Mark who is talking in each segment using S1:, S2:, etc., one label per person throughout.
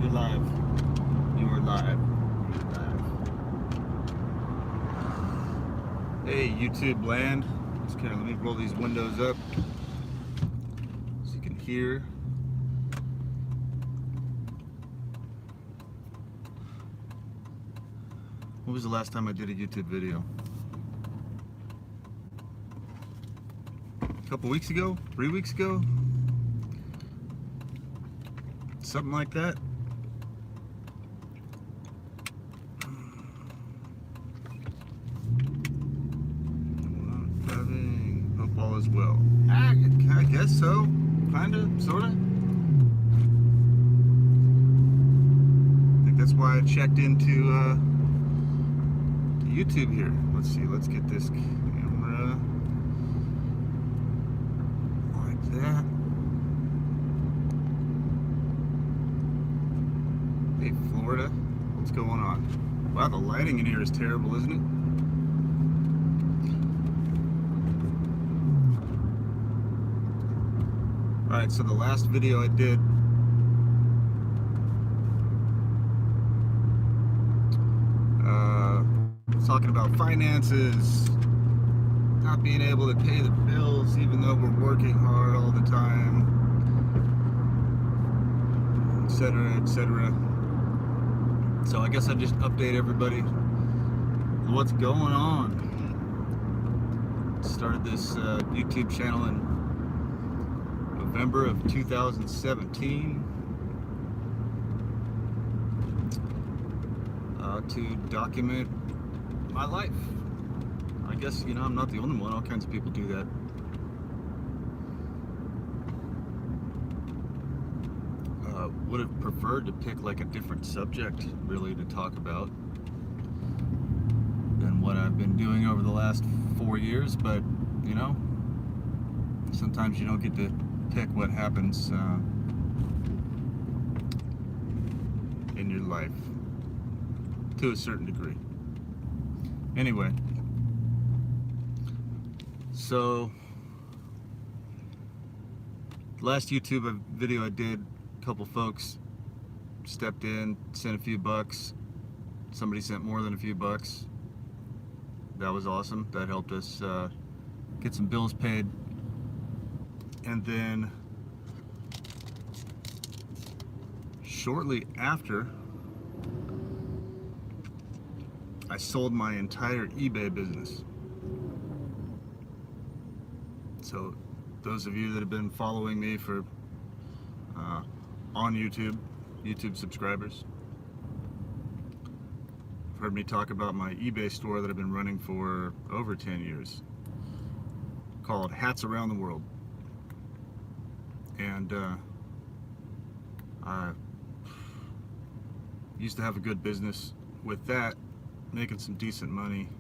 S1: You're live. You are live. You're live. Hey, YouTube land. Just kind of let me roll these windows up so you can hear. When was the last time I did a YouTube video? A couple weeks ago? 3 weeks ago? Something like that. Driving. Hope all is well. I guess so. Kinda, sorta. I think that's why I checked into to YouTube here. Let's see. Let's get this camera like that. Hey, Florida, what's going on? Wow, the lighting in here is terrible, isn't it? Alright, so the last video I did, was talking about finances, not being able to pay the bills even though we're working hard all the time, etc., etc. So I guess I just update everybody what's going on. Started this YouTube channel in November of 2017 to document my life. I guess, you know, I'm not the only one. All kinds of people do that. Would have preferred to pick like a different subject really to talk about than what I've been doing over the last 4 years, but you know, sometimes you don't get to pick what happens in your life to a certain degree. Anyway, so last YouTube video I did, couple folks stepped in, sent a few bucks. Somebody sent more than a few bucks. That was awesome. That helped us get some bills paid. And then shortly after, I sold my entire eBay business. So those of you that have been following me for on YouTube subscribers, have heard me talk about my eBay store that I've been running for over 10 years, called Hats Around the World. And I used to have a good business with that, making some decent money,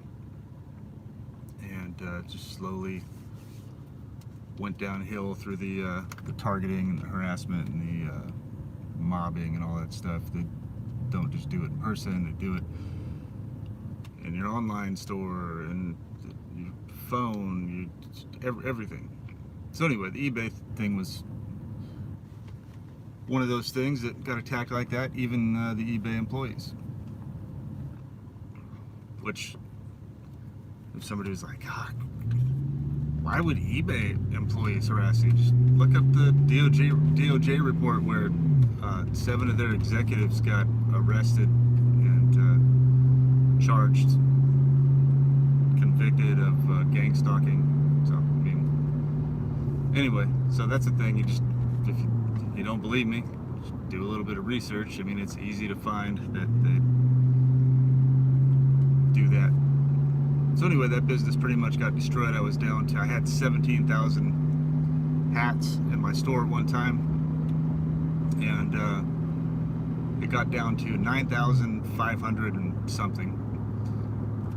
S1: and just slowly went downhill through the targeting and the harassment and the mobbing and all that stuff. They don't just do it in person, they do it in your online store and your phone, everything. So anyway, the eBay thing was one of those things that got attacked like that, even the eBay employees. Which, if somebody was like, God, why would eBay employees harass you? Just look up the DOJ report where 7 of their executives got arrested and charged, convicted of gang stalking. So, I mean, anyway, so that's the thing. You just, if you don't believe me, just do a little bit of research. I mean, it's easy to find that they do that. So anyway, that business pretty much got destroyed. I was down to, I had 17,000 hats in my store at one time, and it got down to 9,500 and something.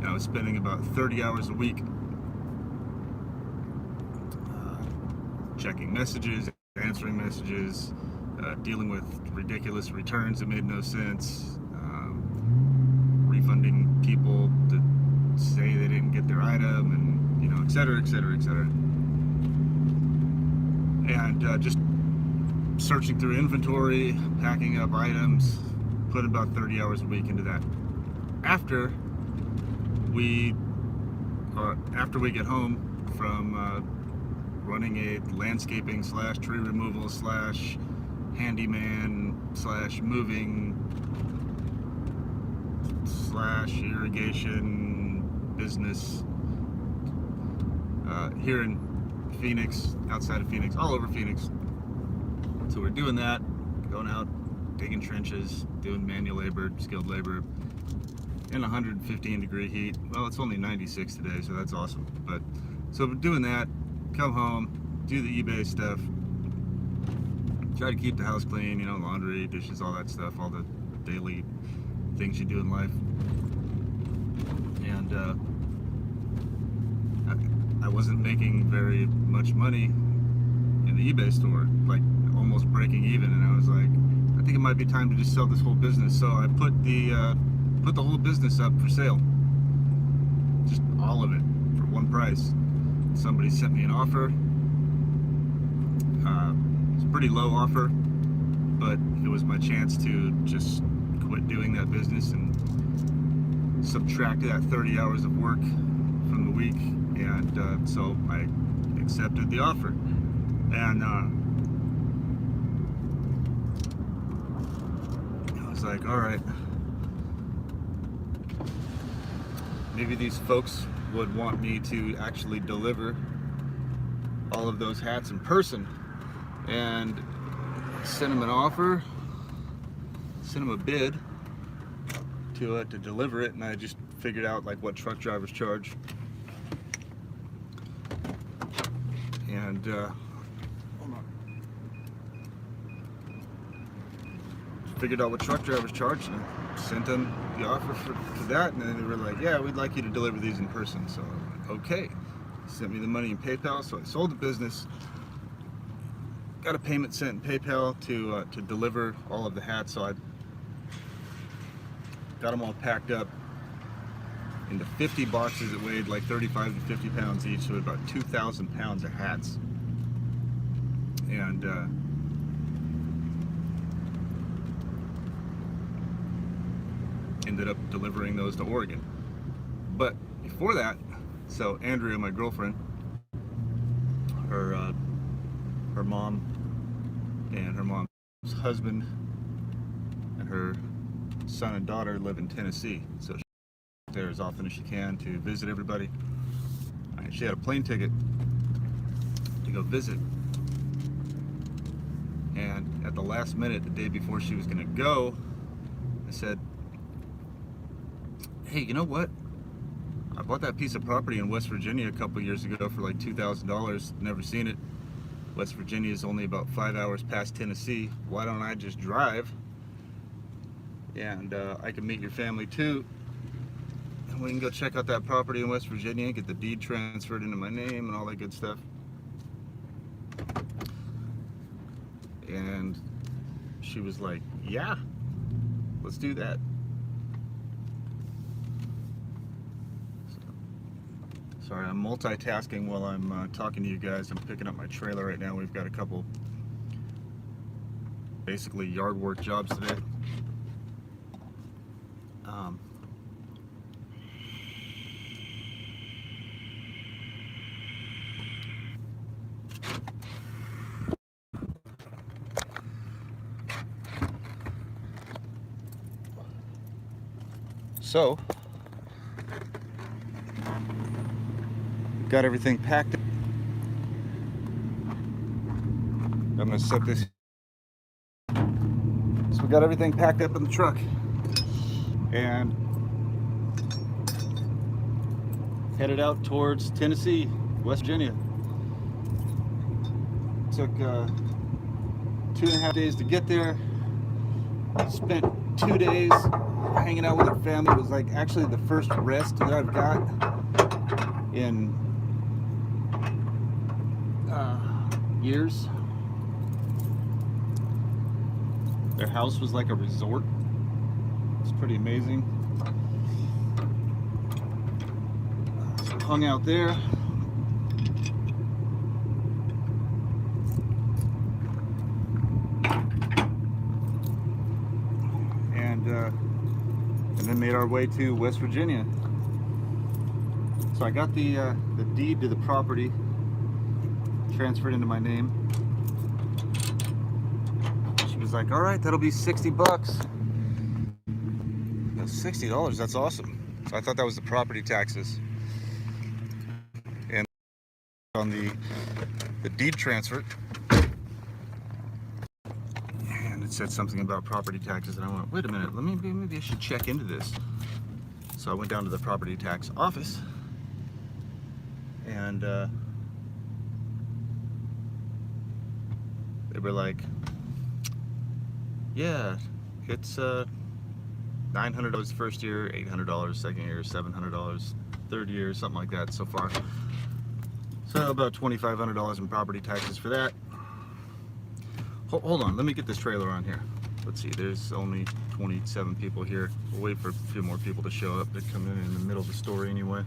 S1: And I was spending about 30 hours a week checking messages, answering messages, dealing with ridiculous returns that made no sense, refunding people that say they didn't get their item, and you know, etc., etc., etc. And just searching through inventory, packing up items, put about 30 hours a week into that. After we get home from running a landscaping / tree removal / handyman / moving / irrigation business here in Phoenix, outside of Phoenix, all over Phoenix. So we're doing that, going out, digging trenches, doing manual labor, skilled labor in 115-degree heat. Well, it's only 96 today, so that's awesome. But so we're doing that, come home, do the eBay stuff, try to keep the house clean, you know, laundry, dishes, all that stuff, all the daily things you do in life. And I wasn't making very much money in the eBay store, like almost breaking even, and I was like, I think it might be time to just sell this whole business. So I put the whole business up for sale, just all of it, for one price. Somebody sent me an offer. It's a pretty low offer, but it was my chance to just quit doing that business and subtract that 30 hours of work from the week, and so I accepted the offer. And I was like, all right, maybe these folks would want me to actually deliver all of those hats in person, and send them an offer, send them a bid to deliver it. And I just figured out like what truck drivers charge, and hold on, figured out what truck drivers charge, and sent them the offer for that. And then they were like, yeah, we'd like you to deliver these in person. So okay, sent me the money in PayPal. So I sold the business, got a payment sent in PayPal to deliver all of the hats. So I got them all packed up into 50 boxes that weighed like 35 to 50 pounds each, so about 2,000 pounds of hats. And ended up delivering those to Oregon. But before that, so Andrea, my girlfriend, her mom and her mom's husband and her son and daughter live in Tennessee, so she's there as often as she can to visit everybody. She had a plane ticket to go visit, and at the last minute, the day before she was going to go, I said, hey, you know what? I bought that piece of property in West Virginia a couple years ago for like $2,000. Never seen it. West Virginia is only about 5 hours past Tennessee. Why don't I just drive? And I can meet your family too. And we can go check out that property in West Virginia, get the deed transferred into my name and all that good stuff. And she was like, yeah, let's do that. Sorry, I'm multitasking while I'm talking to you guys. I'm picking up my trailer right now. We've got a couple basically yard work jobs today. So got everything packed. I'm gonna set this. So we got everything packed up in the truck and headed out towards Tennessee, West Virginia. Took 2.5 days to get there. Spent 2 days hanging out with our family. It was like actually the first rest that I've got in years. Their house was like a resort. It's pretty amazing. So hung out there. and then made our way to West Virginia. So I got the deed to the property transferred into my name. She was like, all right, that'll be 60 bucks. $60, that's awesome. So I thought that was the property taxes. And on the deed transfer, and it said something about property taxes, and I went, wait a minute, maybe I should check into this. So I went down to the property tax office, and they were like, yeah, it's $900 first year, $800 second year, $700 third year, something like that so far. So about $2,500 in property taxes for that. Hold on, let me get this trailer on here. Let's see, there's only 27 people here. We'll wait for a few more people to show up. They're coming in the middle of the story anyway.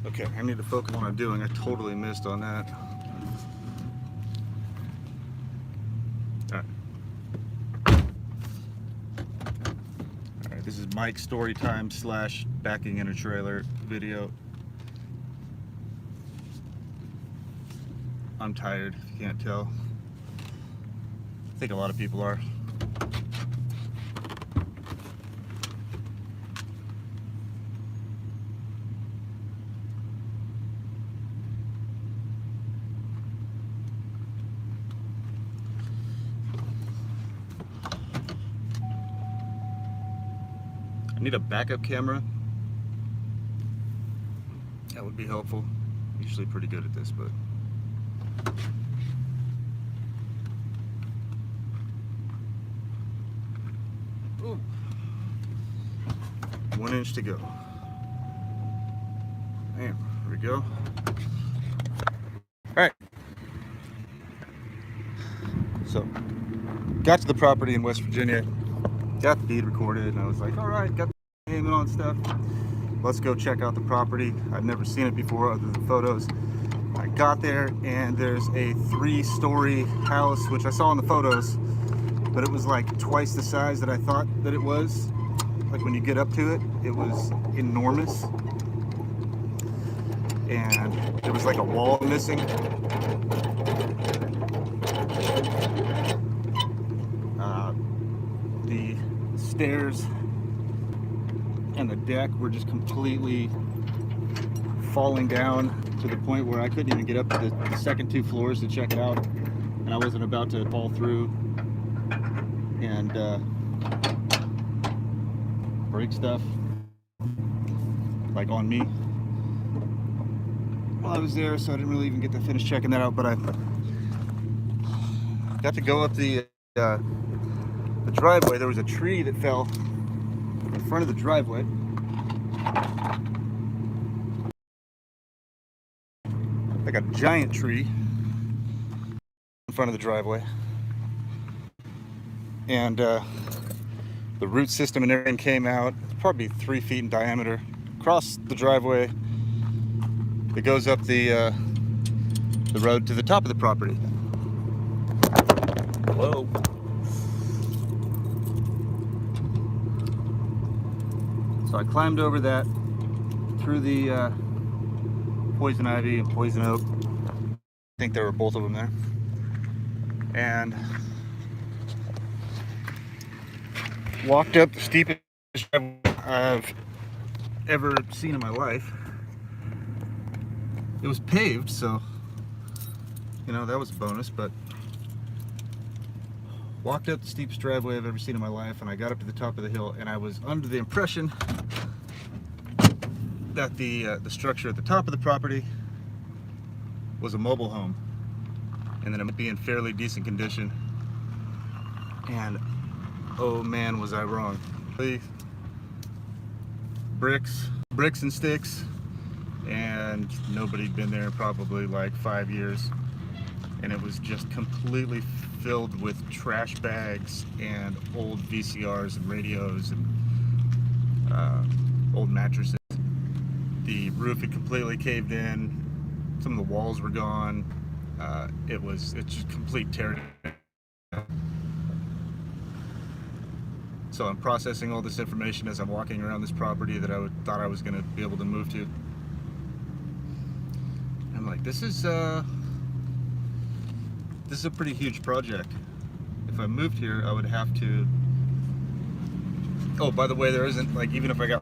S1: Okay, I need to focus on what I'm doing. I totally missed on that. All right, this is Mike's story time / backing in a trailer video. I'm tired, if you can't tell. I think a lot of people are. I need a backup camera. That would be helpful. I'm usually pretty good at this, but ooh. 1 inch to go. There we go. All right. So, got to the property in West Virginia. Got the deed recorded, and I was like, all right, got the name and all that stuff. Let's go check out the property. I've never seen it before other than photos. I got there, and there's a 3-story house, which I saw in the photos, but it was like twice the size that I thought that it was. Like when you get up to it, it was enormous. And there was like a wall missing. The stairs and the deck were just completely falling down to the point where I couldn't even get up to the second 2 floors to check it out, and I wasn't about to fall through and break stuff like on me while I was there, so I didn't really even get to finish checking that out. But I got to go up the driveway. There was a tree that fell in front of the driveway. Like a giant tree in front of the driveway. And the root system and everything came out. It's probably 3 feet in diameter. Across the driveway. It goes up the road to the top of the property. Whoa. So I climbed over that through the poison ivy and poison oak. I think there were both of them there. And walked up the steepest driveway I've ever seen in my life. It was paved, so, you know, that was a bonus, but walked up the steepest driveway I've ever seen in my life, and I got up to the top of the hill, and I was under the impression that the structure at the top of the property was a mobile home, and that it would be in fairly decent condition. And oh man, was I wrong. Bricks and sticks, and nobody'd been there in probably like 5 years, and it was just completely filled with trash bags and old VCRs and radios and old mattresses. The The roof had completely caved in. Some of the walls were gone. It's just complete tear. So I'm processing all this information as I'm walking around this property that thought I was going to be able to move to. I'm like, this is a pretty huge project. If I moved here, I would have to. Oh, by the way, there isn't, like, even if I got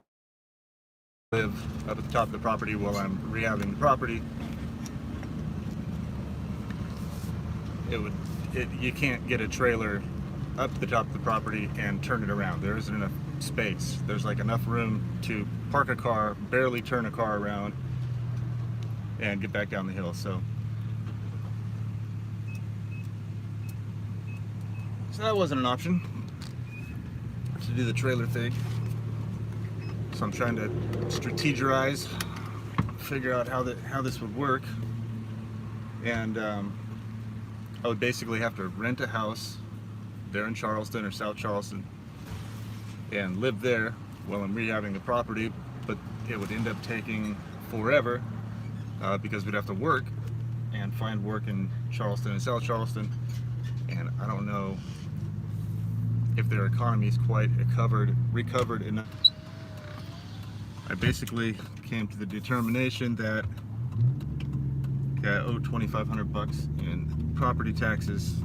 S1: to live up at the top of the property while I'm rehabbing the property, you can't get a trailer up the top of the property and turn it around. There isn't enough space. There's like enough room to park a car, barely turn a car around, and get back down the hill. So that wasn't an option to do the trailer thing. So I'm trying to strategize, figure out how this would work, and I would basically have to rent a house there in Charleston or South Charleston and live there while I'm rehabbing the property, but it would end up taking forever because we'd have to work and find work in Charleston and South Charleston, and I don't know if their economy is quite recovered enough. I basically came to the determination that I owe $2,500 in property taxes.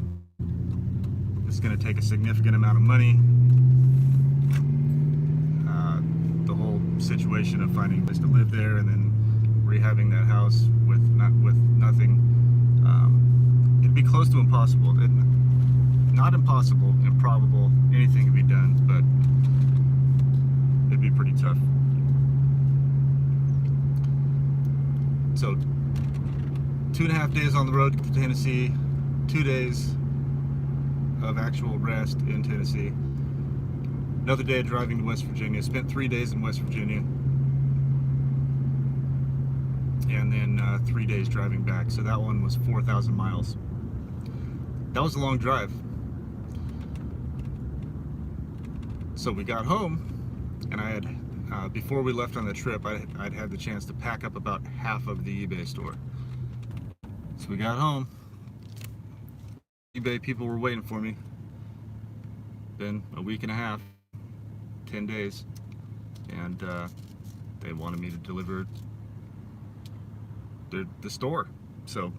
S1: It's going to take a significant amount of money. The whole situation of finding a place to live there and then rehabbing that house with nothing, it'd be close to impossible. Not impossible, improbable, anything can be done, but it'd be pretty tough. So 2.5 days on the road to Tennessee, 2 days of actual rest in Tennessee. Another day of driving to West Virginia. Spent 3 days in West Virginia. And then 3 days driving back. So that one was 4,000 miles. That was a long drive. So we got home, and I had, before we left on the trip, I'd had the chance to pack up about half of the eBay store. So we got home. eBay people were waiting for me. Been a week and a half, 10 days, and they wanted me to deliver the store. So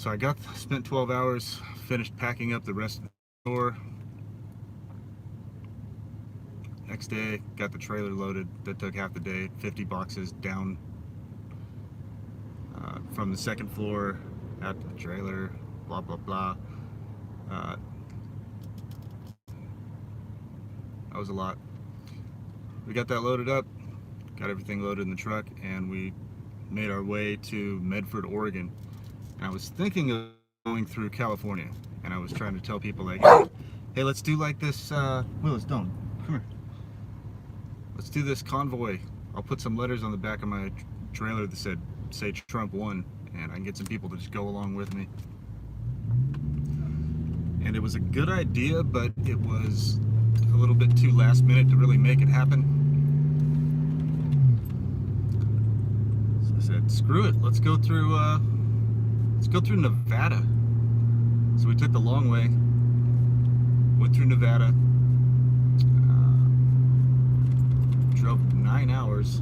S1: I spent 12 hours, finished packing up the rest of the store. Next day, got the trailer loaded. That took half the day. 50 boxes down from the second floor out to the trailer. Blah blah blah. That was a lot. We got that loaded up, got everything loaded in the truck, and we made our way to Medford, Oregon. And I was thinking of going through California, and I was trying to tell people, like, hey, let's do like this. Willis, don't come here. Let's do this convoy. I'll put some letters on the back of my trailer that say Trump won, and I can get some people to just go along with me. And it was a good idea, but it was a little bit too last minute to really make it happen. So I said, screw it, let's go through Nevada. So we took the long way, went through Nevada, drove 9 hours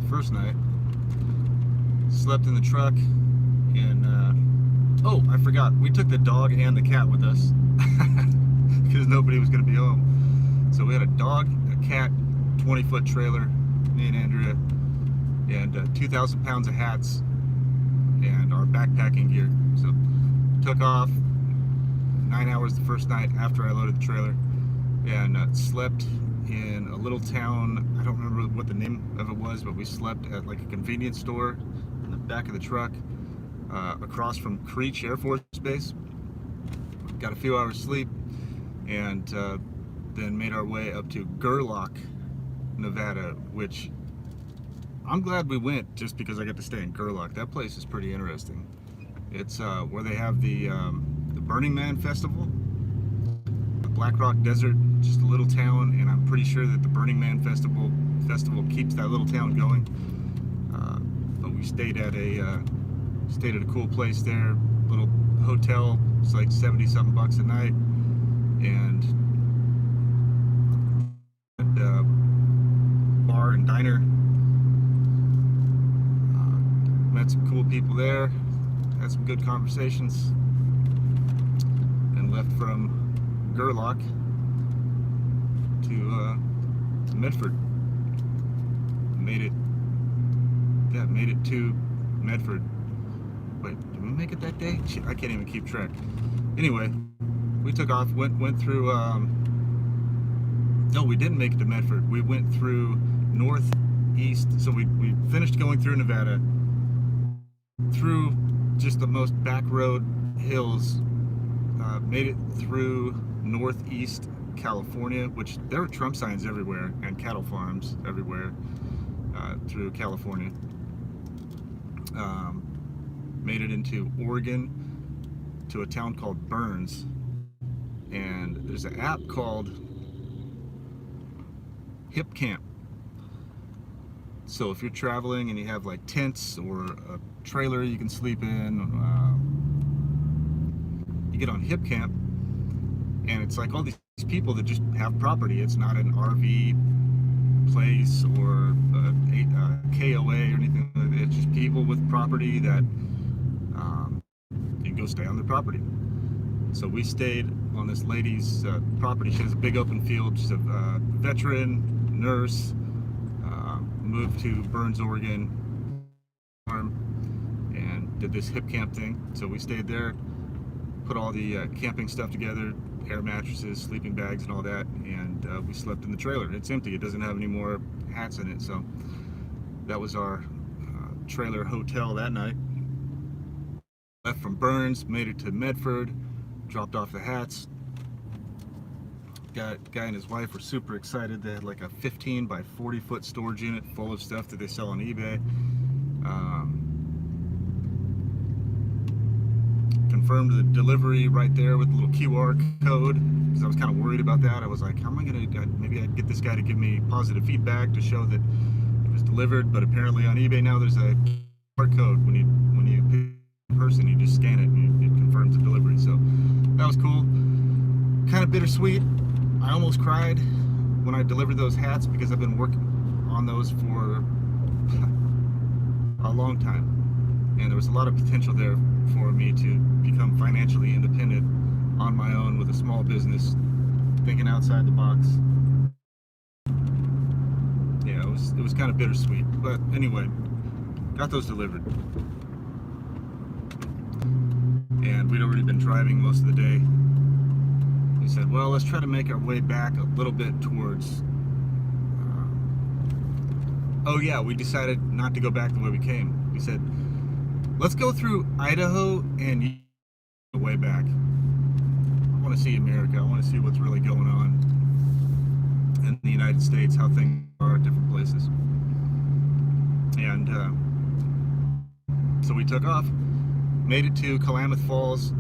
S1: first night, slept in the truck, and oh, I forgot, we took the dog and the cat with us because nobody was going to be home. So we had a dog, a cat, 20-foot trailer, me and Andrea, and 2,000 pounds of hats and our backpacking gear. So took off 9 hours the first night after I loaded the trailer, and slept in a little town. I don't remember what the name of it was, but we slept at like a convenience store in the back of the truck across from Creech Air Force Base. Got a few hours sleep, and then made our way up to Gerlach, Nevada, which I'm glad we went just because I got to stay in Gerlach. That place is pretty interesting. It's where they have the Burning Man Festival. The Black Rock Desert, just a little town, and I'm pretty sure that the Burning Man Festival festival keeps that little town going. But we stayed at a cool place there, little hotel. It's like 70 something bucks a night, and bar and diner. Met some cool people there, had some good conversations, and left from Gerlach to Medford. Made it to Medford. Wait, did we make it that day? Shit, I can't even keep track. Anyway, we took off, went through, no, we didn't make it to Medford. We went through northeast, so we finished going through Nevada, through just the most back road hills, made it through northeast California, which there were Trump signs everywhere and cattle farms everywhere through California. Made it into Oregon to a town called Burns, and there's an app called Hip Camp. So if you're traveling and you have like tents or a trailer you can sleep in, you get on Hip Camp, and it's like all these people that just have property. It's not an RV place or a KOA or anything like that. It's just people with property that you can go stay on their property. So we stayed on this lady's property. She has a big open field. She's a veteran nurse, moved to Burns, Oregon, and did this hip camp thing. So we stayed there, put all the camping stuff together, air mattresses, sleeping bags, and all that, and we slept in the trailer. It's empty. It doesn't have any more hats in it. So that was our trailer hotel that night. Left from Burns, made it to Medford, dropped off the hats. Guy and his wife were super excited. They had like a 15 by 40 foot storage unit full of stuff that they sell on eBay. Confirmed the delivery right there with the little QR code, because I was kind of worried about that. I was like, how am I gonna, maybe I'd get this guy to give me positive feedback to show that it was delivered. But apparently on eBay now there's a QR code. When you pay in person, you just scan it and it confirms the delivery. So that was cool. Kind of bittersweet. I almost cried when I delivered those hats, because I've been working on those for a long time, and there was a lot of potential there for me to become financially independent on my own with a small business, thinking outside the box. Yeah, it was kind of bittersweet, but anyway, got those delivered, and we'd already been driving most of the day. We said, well, let's try to make our way back a little bit towards, oh yeah, we decided not to go back the way we came. We said, let's go through Idaho and the way back. I want to see America. I want to see what's really going on in the United States, how things are at different places. And so we took off, made it to Klamath Falls,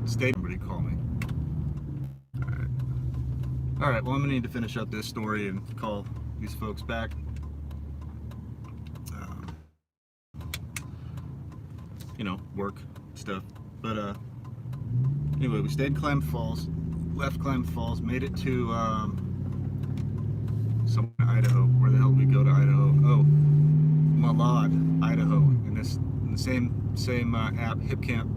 S1: stayed. Somebody call me. All right, well, I'm gonna need to finish up this story and call these folks back. You know, work stuff. But anyway, we stayed in Klamath Falls, left Klamath Falls, made it to somewhere in Idaho. Where the hell did we go to Idaho? Oh, Malad, Idaho. And this, in the same app, Hip Camp,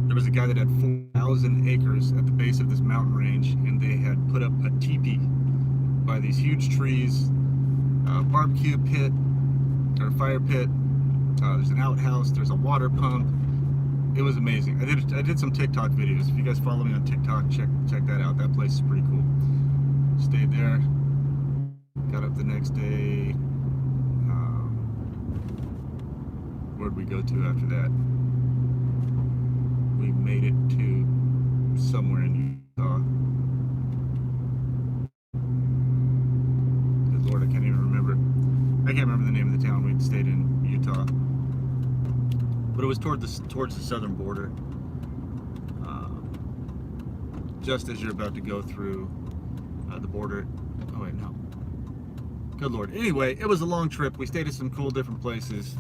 S1: there was a guy that had 4,000 acres at the base of this mountain range, and they had put up a teepee by these huge trees, a barbecue pit, or a fire pit. There's an outhouse, there's a water pump. It was amazing. I did some TikTok videos. If you guys follow me on TikTok, check that out. That place is pretty cool. Stayed there. Got up the next day. Where'd we go to after that? We made it to somewhere in Utah. Good Lord, I can't even remember. I can't remember the name of the town. We stayed in Utah. but it was towards the southern border. Just as you're about to go through the border. Oh wait, no. Good Lord. Anyway, it was a long trip. We stayed at some cool different places.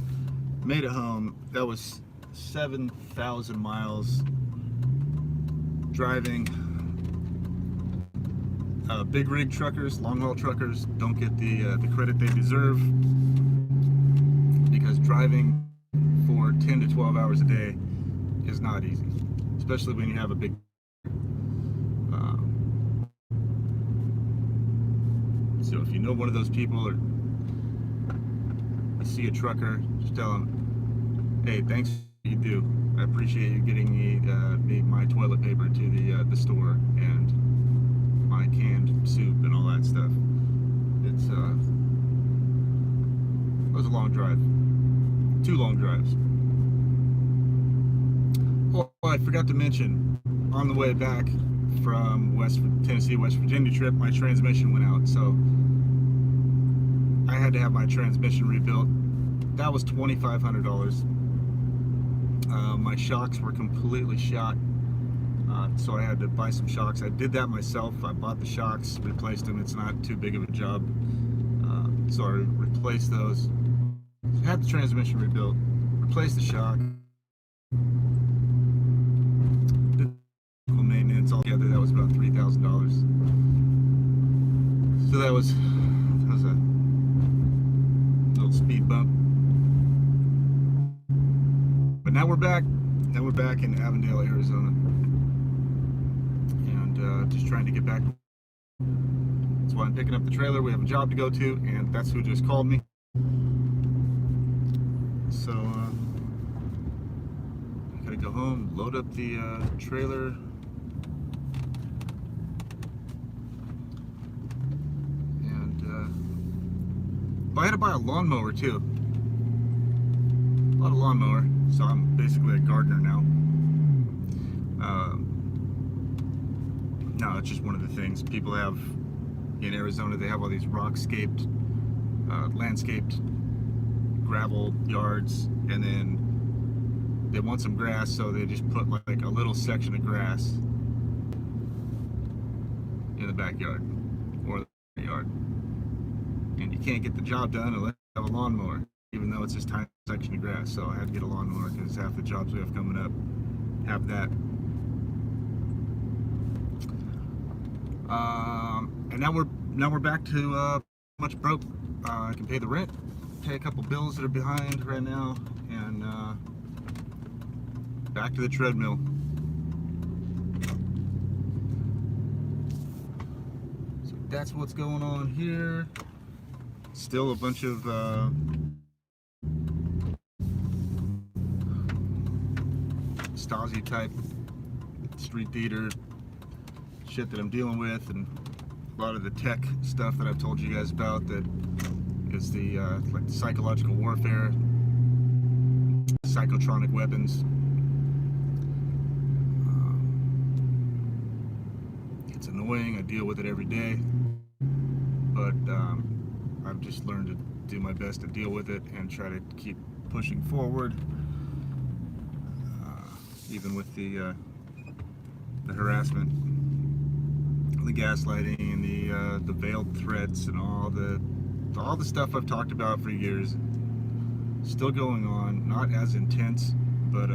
S1: Made it home. That was 7,000 miles driving. Big rig truckers, long haul truckers don't get the credit they deserve, because driving for 10 to 12 hours a day is not easy, especially when you have a big so if you know one of those people, or you see a trucker, just tell them, hey, thanks for what you do. I appreciate you getting me my toilet paper to the store and my canned soup and all that stuff. It was a long drive. 2 long drives. Oh, I forgot to mention, on the way back from Tennessee, West Virginia trip, my transmission went out, so I had to have my transmission rebuilt. That was $2,500. My shocks were completely shot, so I had to buy some shocks. I did that myself. I bought the shocks, replaced them. It's not too big of a job, so I replaced those. Had the transmission rebuilt, replaced the shock, did maintenance altogether. That was about $3,000. So that was a little speed bump. But now we're back. Now we're back in Avondale, Arizona, and just trying to get back. That's why I'm picking up the trailer. We have a job to go to, and that's who just called me. So I gotta go home, load up the trailer, and I had to buy a lawnmower too. A lot of lawnmower, so I'm basically a gardener now. No, it's just one of the things people have in Arizona. They have all these rock-scaped, landscaped gravel yards, and then they want some grass, so they just put like a little section of grass in the backyard or the yard, and you can't get the job done unless you have a lawnmower, even though it's this tiny section of grass. So I had to get a lawnmower because half the jobs we have coming up have that. And now we're back to much broke. I can pay the rent, pay a couple bills that are behind right now, and back to the treadmill. So that's what's going on here. Still a bunch of Stasi type street theater shit that I'm dealing with, and a lot of the tech stuff that I've told you guys about that is the like psychological warfare, psychotronic weapons. It's annoying. I deal with it every day, but I've just learned to do my best to deal with it and try to keep pushing forward, even with the harassment, the gaslighting, and the veiled threats, and all the stuff I've talked about for years. Still going on, not as intense, but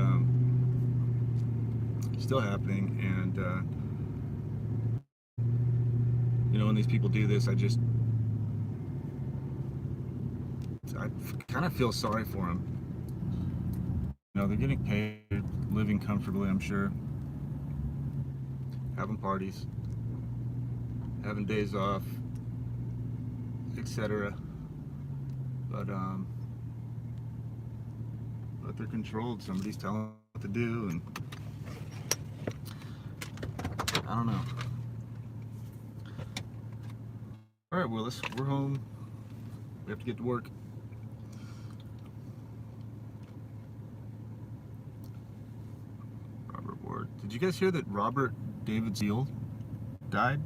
S1: still happening. And you know, when these people do this, I kind of feel sorry for them. You know, they're getting paid, living comfortably, I'm sure, having parties, having days off, etc. But they're controlled. Somebody's telling them what to do, and I don't know. All right, Willis, we're home. We have to get to work. Robert Ward. Did you guys hear that Robert David Seal died?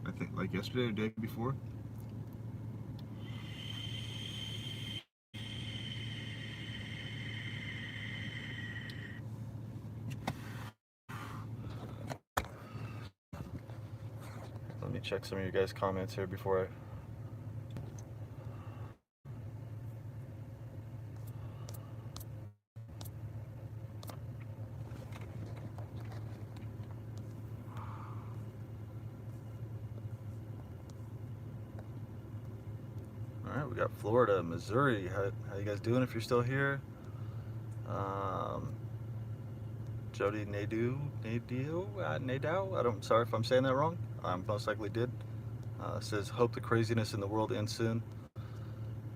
S1: I think like yesterday or the day before. check some of you guys' comments here before I... Alright, we got Florida, Missouri. How you guys doing if you're still here? Jody Nadeau, sorry if I'm saying that wrong. I most likely did. Says, hope the craziness in the world ends soon.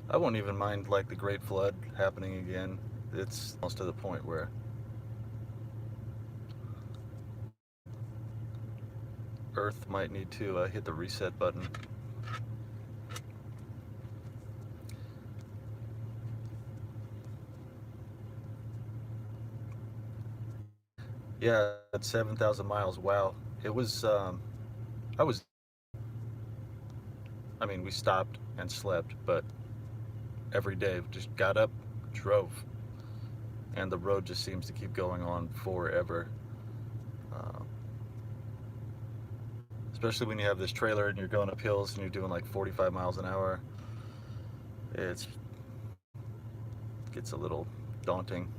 S1: I won't even mind like the Great Flood happening again. It's almost to the point where Earth might need to hit the reset button. Yeah, at 7,000 miles. Wow. It was, I mean, we stopped and slept, but every day just got up, drove, and the road just seems to keep going on forever. Especially when you have this trailer and you're going up hills and you're doing like 45 miles an hour. It gets a little daunting.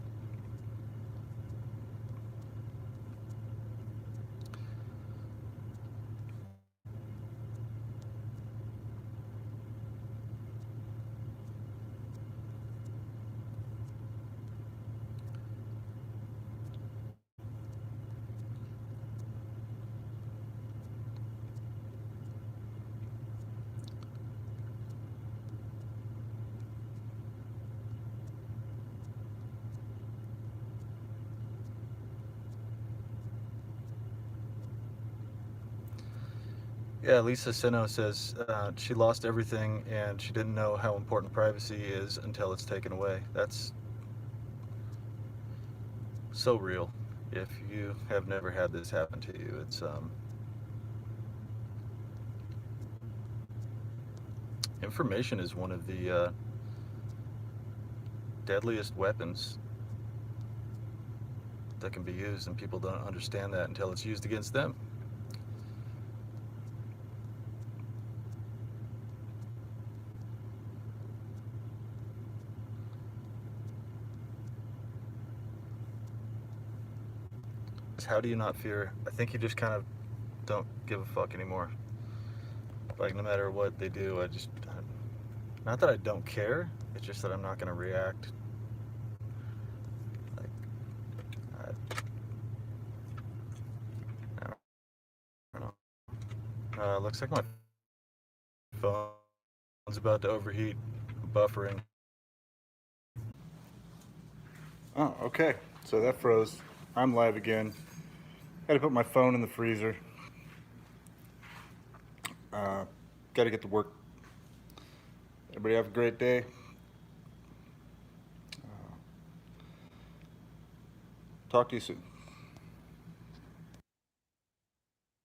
S1: Yeah, Lisa Seno says she lost everything and she didn't know how important privacy is until it's taken away. That's so real. If you have never had this happen to you, it's information is one of the deadliest weapons that can be used, and people don't understand that until it's used against them. How do you not fear? I think you just kind of don't give a fuck anymore. Like, no matter what they do, not that I don't care, it's just that I'm not going to react. Like, I don't know. Looks like my phone's about to overheat, buffering. Oh, okay. So that froze. I'm live again. Had to put my phone in the freezer. Got to get to work. Everybody have a great day. Talk to you soon.